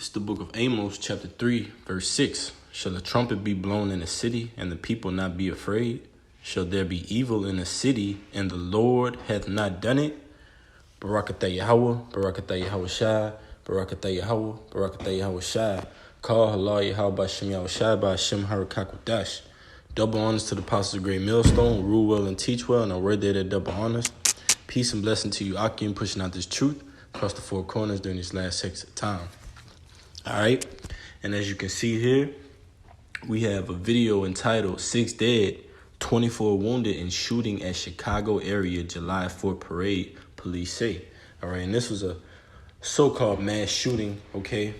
It's the book of Amos, chapter 3, verse 6. Shall a trumpet be blown in a city, and the people not be afraid? Shall there be evil in a city, and the Lord hath not done it? Barakatah Yahweh, Barakatah Yahweh Shai, Barakatah Yahweh, Barakatah Yahweh Shai. Call Allah Yahweh Ba'Shem Yahweh Shai, Ba'Shem Harakakwadash. Double honors to the apostles of Great Millstone, rule well and teach well, and a word there that double honors. Peace and blessing to you, Akim, pushing out this truth across the four corners during these last 6 of time. All right, and as you can see here, we have a video entitled 6 Dead, 24 Wounded in Shooting at Chicago Area July 4th Parade, police say. All right, and this was a so-called mass shooting, okay?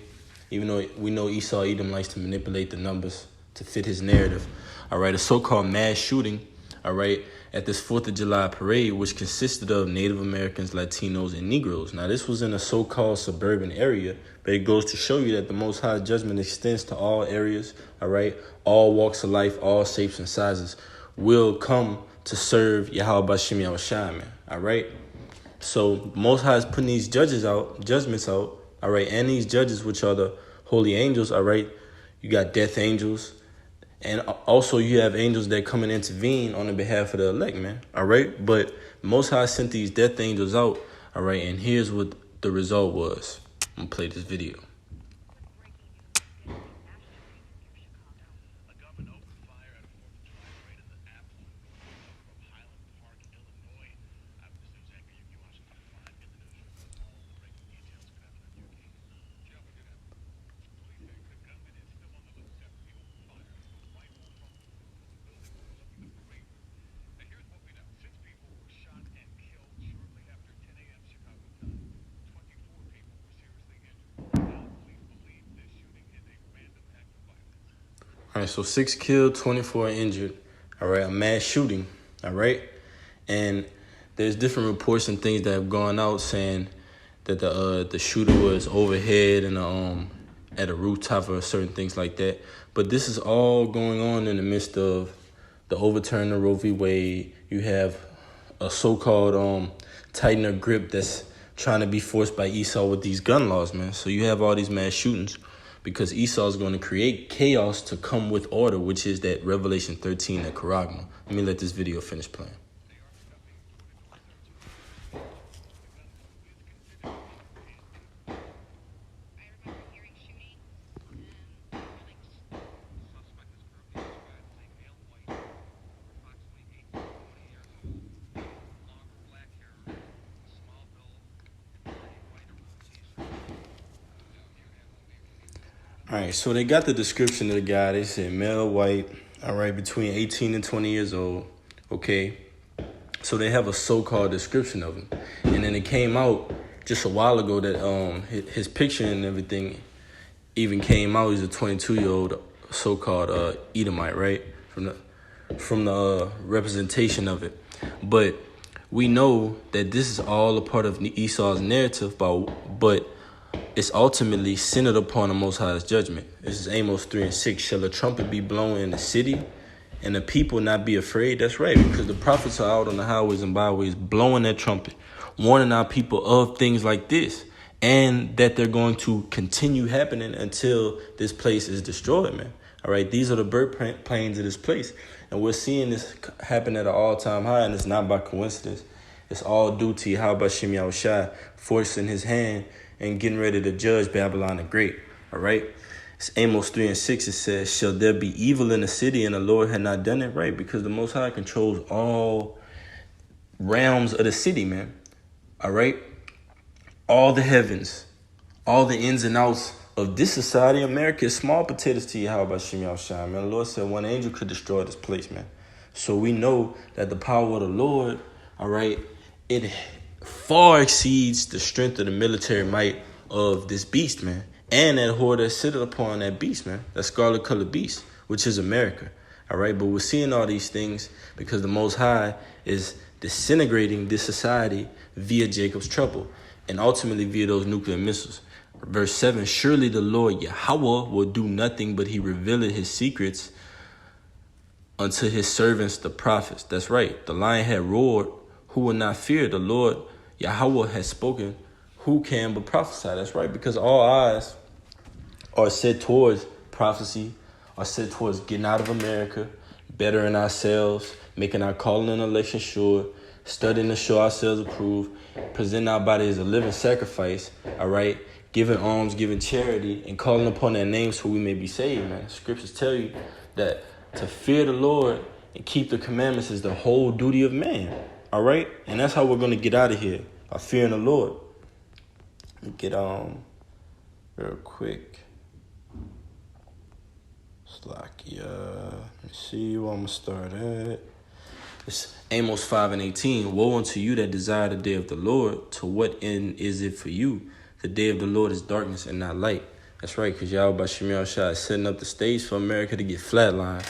Even though we know Esau Edom likes to manipulate the numbers to fit his narrative. All right, a so-called mass shooting, all right, at this 4th of July parade, which consisted of Native Americans, Latinos, and Negroes. Now, this was in a so-called suburban area, but it goes to show you that the Most High judgment extends to all areas, all right? All walks of life, all shapes and sizes will come to serve Yahweh Ba'Shem Yahweh Shai, man, all right? So, Most High is putting these judgments out, all right? And these judges, which are the holy angels, all right? You got death angels. And also you have angels that come and intervene on the behalf of the elect, man. All right. But Most High sent these death angels out. All right. And here's what the result was. I'm going to play this video. All right, so 6 killed, 24 injured. All right, a mass shooting. All right, and there's different reports and things that have gone out saying that the shooter was overhead and at a rooftop or certain things like that. But this is all going on in the midst of the overturn of Roe v. Wade. You have a so-called tightener grip that's trying to be forced by Esau with these gun laws, man. So you have all these mass shootings, because Esau is going to create chaos to come with order, which is that Revelation 13 at Charagma. Let me let this video finish playing. All right, so they got the description of the guy. They said male, white, all right, between 18 and 20 years old, okay? So they have a so-called description of him. And then it came out just a while ago that his picture and everything even came out. He's a 22-year-old so-called Edomite, right? From the representation of it. But we know that this is all a part of Esau's narrative, but it's ultimately centered upon the Most High's judgment. This is Amos 3 and 6. Shall a trumpet be blown in the city, and the people not be afraid? That's right, because the prophets are out on the highways and byways blowing that trumpet, warning our people of things like this, and that they're going to continue happening until this place is destroyed, man. All right, these are the birth pains of this place, and we're seeing this happen at an all-time high, and it's not by coincidence. It's all due to Yahweh Ba'Shem Yahweh Shai forcing his hand and getting ready to judge Babylon the Great, all right? It's Amos 3 and 6, it says, shall there be evil in the city, and the Lord had not done it? Right, because the Most High controls all realms of the city, man, all right? All the heavens, all the ins and outs of this society. America is small potatoes to Yahweh Ba'Shem Yahweh Shai, man. The Lord said one angel could destroy this place, man. So we know that the power of the Lord, all right, it far exceeds the strength of the military might of this beast, man. And that whore that sitteth upon that beast, man. That scarlet colored beast, which is America. All right. But we're seeing all these things because the Most High is disintegrating this society via Jacob's trouble and ultimately via those nuclear missiles. Verse 7, surely the Lord Yahweh will do nothing, but he revealeth his secrets unto his servants, the prophets. That's right. The lion had roared. Who will not fear? The Lord Yahweh has spoken. Who can but prophesy? That's right. Because all eyes are set towards prophecy, are set towards getting out of America, bettering ourselves, making our calling and election sure, studying to show ourselves approved, presenting our body as a living sacrifice, all right, giving alms, giving charity, and calling upon that name so we may be saved, man. Scriptures tell you that to fear the Lord and keep the commandments is the whole duty of man, all right? And that's how we're going to get out of here, by fearing the Lord. Let me get real quick. Slakia. Let me see where I'm going to start at. It's Amos 5:18. Woe unto you that desire the day of the Lord. To what end is it for you? The day of the Lord is darkness and not light. That's right, because Yahweh Shemel Shah is setting up the stage for America to get flatlined.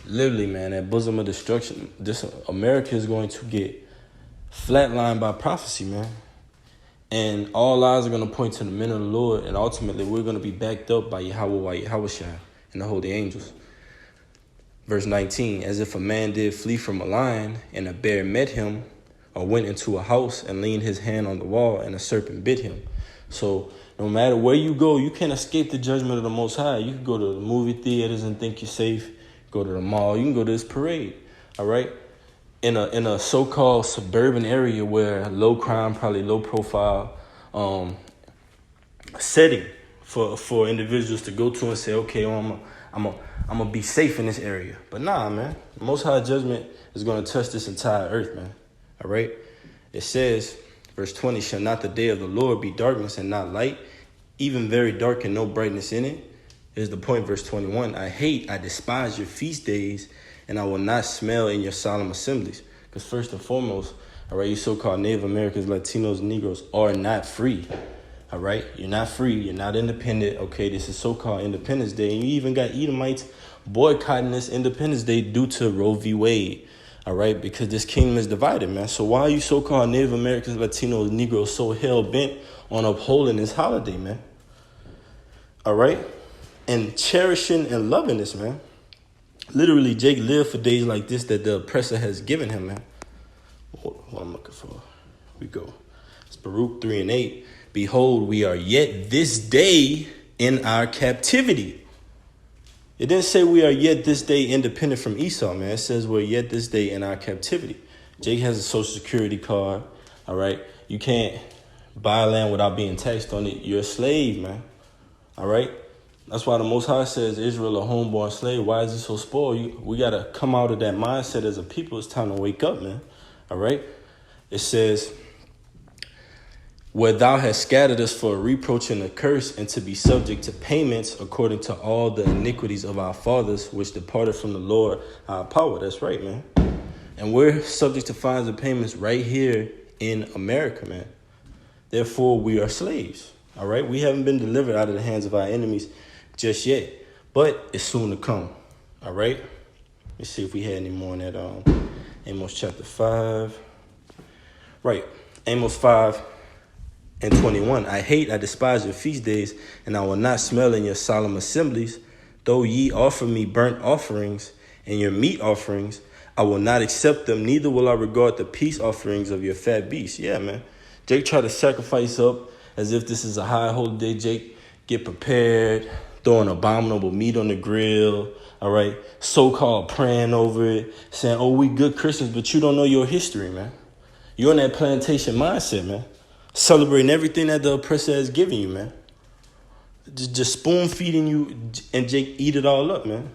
Literally, man, that bosom of destruction. America is going to get flatlined by prophecy, man. And all eyes are going to point to the men of the Lord, and ultimately we're going to be backed up by Yahweh Shah and the holy angels. Verse 19, as if a man did flee from a lion, and a bear met him, or went into a house and leaned his hand on the wall, and a serpent bit him. So no matter where you go, you can't escape the judgment of the Most High. You can go to the movie theaters and think you're safe. Go to the mall. You can go to this parade, all right? In a so-called suburban area where low crime, probably low profile setting for individuals to go to and say, okay, I'm gonna be safe in this area. But nah, man. The Most High judgment is gonna touch this entire earth, man. All right? It says, verse 20, shall not the day of the Lord be darkness and not light, even very dark and no brightness in it? Here's the point, verse 21. I despise your feast days, and I will not smell in your solemn assemblies. Because first and foremost, all right, you so-called Native Americans, Latinos, Negroes are not free. All right, you're not free. You're not independent. Okay, this is so-called Independence Day. And you even got Edomites boycotting this Independence Day due to Roe v. Wade. All right, because this kingdom is divided, man. So why are you so-called Native Americans, Latinos, Negroes so hell-bent on upholding this holiday, man? All right, and cherishing and loving this, man. Literally, Jake lived for days like this that the oppressor has given him, man. What I'm looking for. Here we go. It's Baruch 3:8. Behold, we are yet this day in our captivity. It didn't say we are yet this day independent from Esau, man. It says we're yet this day in our captivity. Jake has a social security card, all right? You can't buy land without being taxed on it. You're a slave, man, all right? That's why the Most High says Israel a homeborn slave. Why is he so spoiled? We got to come out of that mindset as a people. It's time to wake up, man, all right? It says, where thou hast scattered us for a reproach and a curse, and to be subject to payments according to all the iniquities of our fathers, which departed from the Lord our power. That's right, man. And we're subject to fines and payments right here in America, man. Therefore, we are slaves, all right? We haven't been delivered out of the hands of our enemies just yet, but it's soon to come, all right? Let's see if we had any more in that Amos chapter 5. Right, Amos 5:21, I despise your feast days, and I will not smell in your solemn assemblies. Though ye offer me burnt offerings and your meat offerings, I will not accept them, neither will I regard the peace offerings of your fat beasts. Yeah, man. Jake tried to sacrifice up as if this is a high holy day. Jake, get prepared, throwing abominable meat on the grill, all right? So-called praying over it, saying, oh, we good Christians, but you don't know your history, man. You're in that plantation mindset, man. Celebrating everything that the oppressor has given you, man. Just spoon feeding you, and Jake eat it all up, man.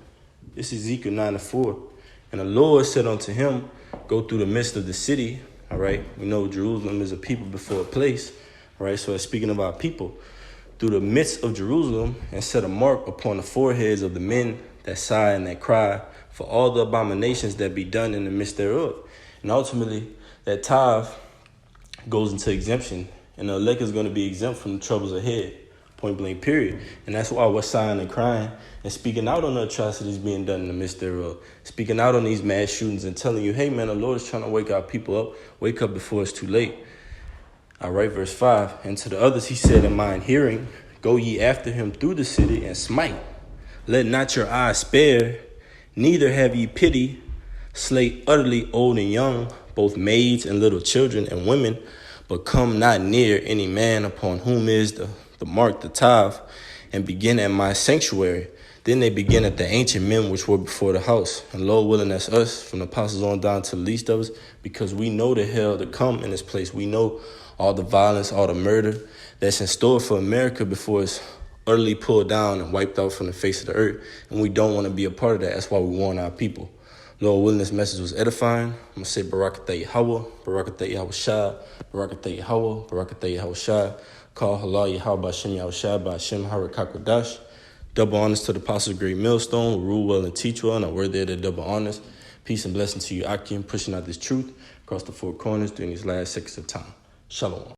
This is Ezekiel 9:4. And the Lord said unto him, go through the midst of the city, all right? We know Jerusalem is a people before a place, all right? So speaking of our people, through the midst of Jerusalem, and set a mark upon the foreheads of the men that sigh and that cry for all the abominations that be done in the midst thereof. And ultimately, that tithe goes into exemption, and the elect is going to be exempt from the troubles ahead, point blank, period. And that's why we're sighing and crying and speaking out on the atrocities being done in the midst thereof, speaking out on these mass shootings and telling you, hey, man, the Lord is trying to wake our people up. Wake up before it's too late. All right, verse 5. And to the others he said in mine hearing, go ye after him through the city and smite. Let not your eyes spare, neither have ye pity. Slay utterly old and young, both maids and little children and women, but come not near any man upon whom is the mark, the tithe, and begin at my sanctuary. Then they begin at the ancient men which were before the house. And Lord willing, that's us, from the apostles on down to the least of us, because we know the hell to come in this place. We know all the violence, all the murder that's in store for America before it's utterly pulled down and wiped out from the face of the earth. And we don't want to be a part of that. That's why we warn our people. Lord willing, this message was edifying. I'm going to say Barakatah Yahweh, Barakatah Yahweh Shai, Barakatah Yahweh, Barakatah Yahweh Shai, Call Halal Yahweh Ba'Shem Yahweh Shai, Ba'Shem Harakakodash. Double honors to the Apostles' Great Millstone, who rule well and teach well, and are worthy of the double honors. Peace and blessing to you, Akim, pushing out this truth across the four corners during these last seconds of time. Shalom.